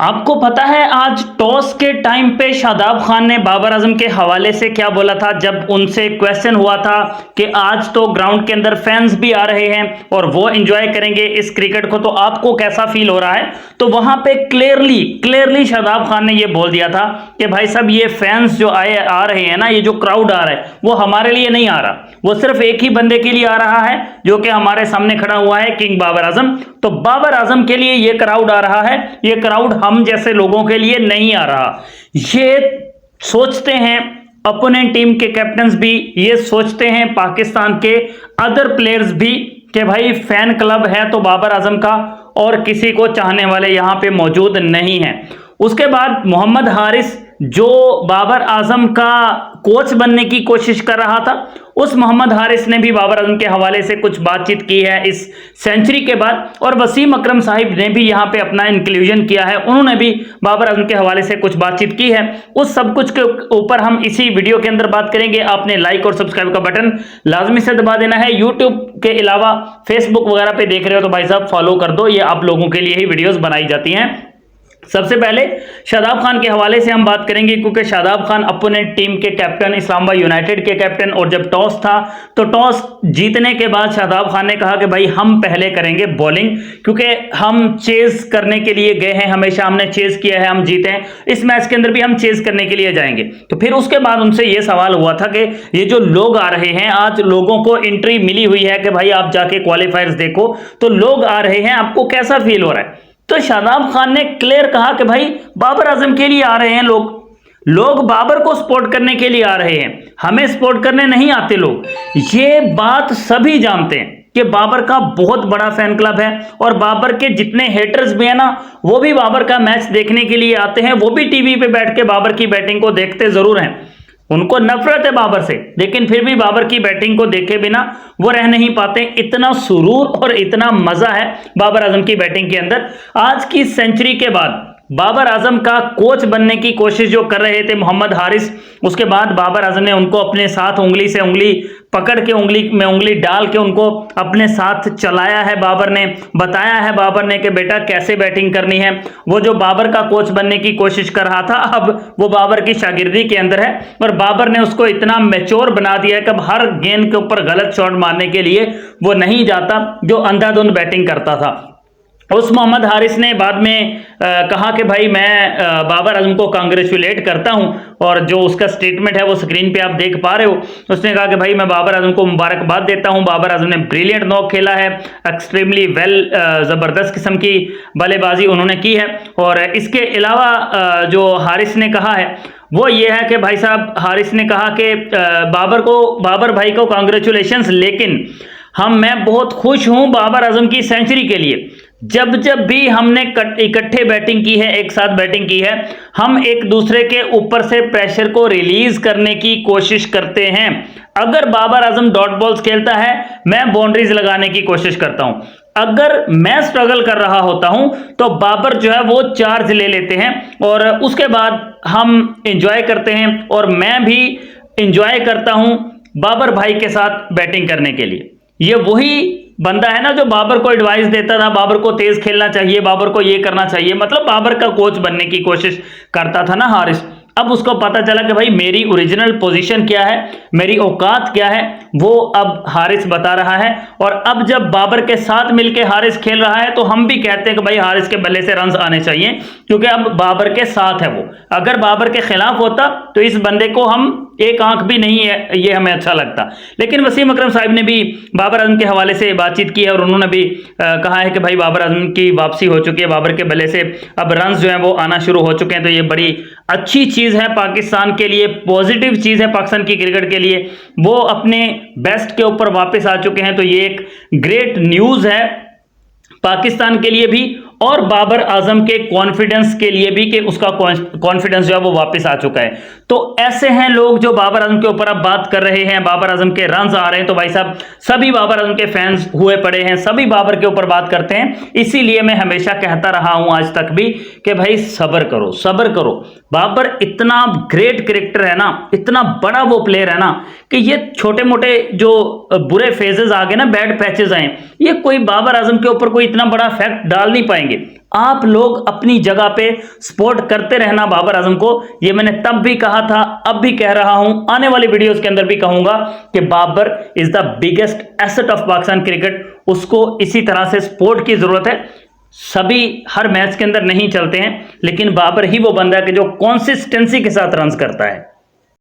आपको पता है आज टॉस के टाइम पे शादाब खान ने बाबर आजम के हवाले से क्या बोला था जब उनसे क्वेश्चन हुआ था कि आज तो ग्राउंड के अंदर फैंस भी आ रहे हैं और वो एंजॉय करेंगे इस क्रिकेट को, तो आपको कैसा फील हो रहा है। तो वहां पे क्लियरली शादाब खान ने ये बोल दिया था कि भाई साहब ये फैंस जो आ रहे हैं ना, ये जो क्राउड आ रहा है वो हमारे लिए नहीं आ रहा, वो सिर्फ एक ही बंदे के लिए आ रहा है जो कि हमारे सामने खड़ा हुआ है, किंग बाबर आजम। तो बाबर आजम के लिए ये क्राउड आ रहा है, ये क्राउड हम जैसे लोगों के लिए नहीं आ रहा। ये सोचते हैं अपोनेंट टीम के कैप्टन्स भी, ये सोचते हैं पाकिस्तान के अदर प्लेयर्स भी कि भाई फैन क्लब है तो बाबर आजम का, और किसी को चाहने वाले यहां पे मौजूद नहीं है। उसके बाद मोहम्मद हारिस जो बाबर आजम का कोच बनने की कोशिश कर रहा था, उस मोहम्मद हारिस ने भी बाबर आजम के हवाले से कुछ बातचीत की है इस सेंचुरी के बाद, और वसीम अकरम साहिब ने भी यहां पे अपना इंक्लूजन किया है, उन्होंने भी बाबर आजम के हवाले से कुछ बातचीत की है। उस सब कुछ के ऊपर हम इसी वीडियो के अंदर बात करेंगे। आपने लाइक और सब्सक्राइब का बटन लाजमी से दबा देना है। यूट्यूब के अलावा फेसबुक वगैरह पे देख रहे हो तो भाई साहब फॉलो कर दो, ये आप लोगों के लिए ही वीडियोस बनाई जाती हैं। सबसे पहले शादाब खान के हवाले से हम बात करेंगे, क्योंकि शादाब खान अपोनेंट टीम के कैप्टन, इस्लामाबाद यूनाइटेड के कैप्टन, और जब टॉस था तो टॉस जीतने के बाद शादाब खान ने कहा कि भाई हम पहले करेंगे बॉलिंग, क्योंकि हम चेज करने के लिए गए हैं, हमेशा हमने चेज किया है, हम जीते हैं, इस मैच के अंदर भी हम चेज करने के लिए जाएंगे। तो फिर उसके बाद उनसे यह सवाल हुआ था कि ये जो लोग आ रहे हैं, आज लोगों को एंट्री मिली हुई है कि भाई आप जाके क्वालिफायर्स देखो, तो लोग आ रहे हैं, आपको कैसा फील हो रहा है। तो शादाब खान ने क्लियर कहा कि भाई बाबर आजम के लिए आ रहे हैं लोग बाबर को सपोर्ट करने के लिए आ रहे हैं, हमें सपोर्ट करने नहीं आते लोग। ये बात सभी जानते हैं कि बाबर का बहुत बड़ा फैन क्लब है, और बाबर के जितने हेटर्स भी है ना, वो भी बाबर का मैच देखने के लिए आते हैं, वो भी टीवी पे बैठ के बाबर की बैटिंग को देखते जरूर हैं। उनको नफरत है बाबर से, लेकिन फिर भी बाबर की बैटिंग को देखे बिना वो रह नहीं पाते। इतना सुरूर और इतना मजा है बाबर आजम की बैटिंग के अंदर। आज की सेंचुरी के बाद बाबर आजम का कोच बनने की कोशिश जो कर रहे थे मोहम्मद हारिस, उसके बाद बाबर आजम ने उनको अपने साथ उंगली से उंगली पकड़ के, उंगली में उंगली डाल के उनको अपने साथ चलाया है। बाबर ने बताया है बाबर ने कि बेटा कैसे बैटिंग करनी है। वो जो बाबर का कोच बनने की कोशिश कर रहा था, अब वो बाबर की शागिर्दी के अंदर है, और बाबर ने उसको इतना मैच्योर बना दिया है कि अब हर गेंद के ऊपर गलत शॉट मारने के लिए वो नहीं जाता, जो अंधाधुंध बैटिंग करता था। उस मोहम्मद हारिस ने बाद में कहा कि भाई मैं बाबर आजम को कांग्रेचुलेट करता हूं, और जो उसका स्टेटमेंट है वो स्क्रीन पे आप देख पा रहे हो। उसने कहा कि भाई मैं बाबर आजम को मुबारकबाद देता हूं, बाबर आजम ने ब्रिलियंट नॉक खेला है, एक्सट्रीमली वेल, जबरदस्त किस्म की बल्लेबाजी उन्होंने की है। और इसके अलावा जो हारिस ने कहा है वो ये है कि भाई साहब, हारिस ने कहा कि बाबर भाई को कांग्रेचुलेशंस, लेकिन मैं बहुत खुश हूं बाबर आजम की सेंचुरी के लिए। जब भी हमने इकट्ठे बैटिंग की है, एक साथ बैटिंग की है, हम एक दूसरे के ऊपर से प्रेशर को रिलीज करने की कोशिश करते हैं। अगर बाबर आजम डॉट बॉल्स खेलता है, मैं बाउंड्रीज लगाने की कोशिश करता हूं। अगर मैं स्ट्रगल कर रहा होता हूं तो बाबर जो है वो चार्ज ले लेते हैं, और उसके बाद हम एंजॉय करते हैं, और मैं भी एंजॉय करता हूं बाबर भाई के साथ बैटिंग करने के लिए। ये वही बंदा है ना जो बाबर को एडवाइस देता था, बाबर को तेज खेलना चाहिए, बाबर को ये करना चाहिए, मतलब बाबर का कोच बनने की कोशिश करता था ना हारिस। अब उसको पता चला कि भाई मेरी ओरिजिनल पोजीशन क्या है, मेरी औकात क्या है, वो अब हारिस बता रहा है। और अब जब बाबर के साथ मिलकर हारिस खेल रहा है तो हम भी कहते हैं कि भाई हारिस के बल्ले से रन्स आने चाहिए, क्योंकि अब बाबर के साथ है वो। अगर बाबर के खिलाफ होता तो इस बंदे को हम एक आंख भी नहीं है, ये हमें अच्छा लगता। लेकिन वसीम अकरम साहब ने भी बाबर आजम के हवाले से बातचीत की है, और उन्होंने भी कहा है कि भाई बाबर आजम की वापसी हो चुकी है, बाबर के बल्ले से अब रन्स जो है वो आना शुरू हो चुके हैं। तो ये बड़ी अच्छी चीज है पाकिस्तान के लिए, पॉजिटिव चीज है पाकिस्तान की क्रिकेट के लिए। वो अपने बेस्ट के ऊपर वापस आ चुके हैं, तो ये एक ग्रेट न्यूज है पाकिस्तान के लिए भी, और बाबर आजम के कॉन्फिडेंस के लिए भी, कि उसका कॉन्फिडेंस जो है वो वापस आ चुका है। तो ऐसे हैं लोग जो बाबर आजम के ऊपर अब बात कर रहे हैं, बाबर आजम के रन्स आ रहे हैं, तो भाई साहब सभी बाबर आजम के फैंस हुए पड़े हैं, सभी बाबर के ऊपर बात करते हैं। इसीलिए मैं हमेशा कहता रहा हूं आज तक भी कि भाई सब्र करो, सब्र करो। बाबर इतना ग्रेट क्रिकेटर है ना, इतना बड़ा वो प्लेयर है ना, कि ये छोटे मोटे जो बुरे फेजेस आ गए ना, बैड पैचेस आए, ये कोई बाबर आजम के ऊपर कोई इतना बड़ा फैक्ट डाल नहीं पाएंगे। जाएंगे। आप लोग अपनी जगह पे सपोर्ट करते रहना बाबर आजम को। ये मैंने तब भी कहा था, अब भी कह रहा हूं, आने वाली वीडियोस के अंदर भी कहूंगा कि Babar is the biggest asset of Pakistan cricket. उसको इसी तरह से सपोर्ट की जरूरत है। सभी हर मैच के अंदर नहीं चलते हैं, लेकिन बाबर ही वो बंदा है कि जो कंसिस्टेंसी के साथ रन्स करता है।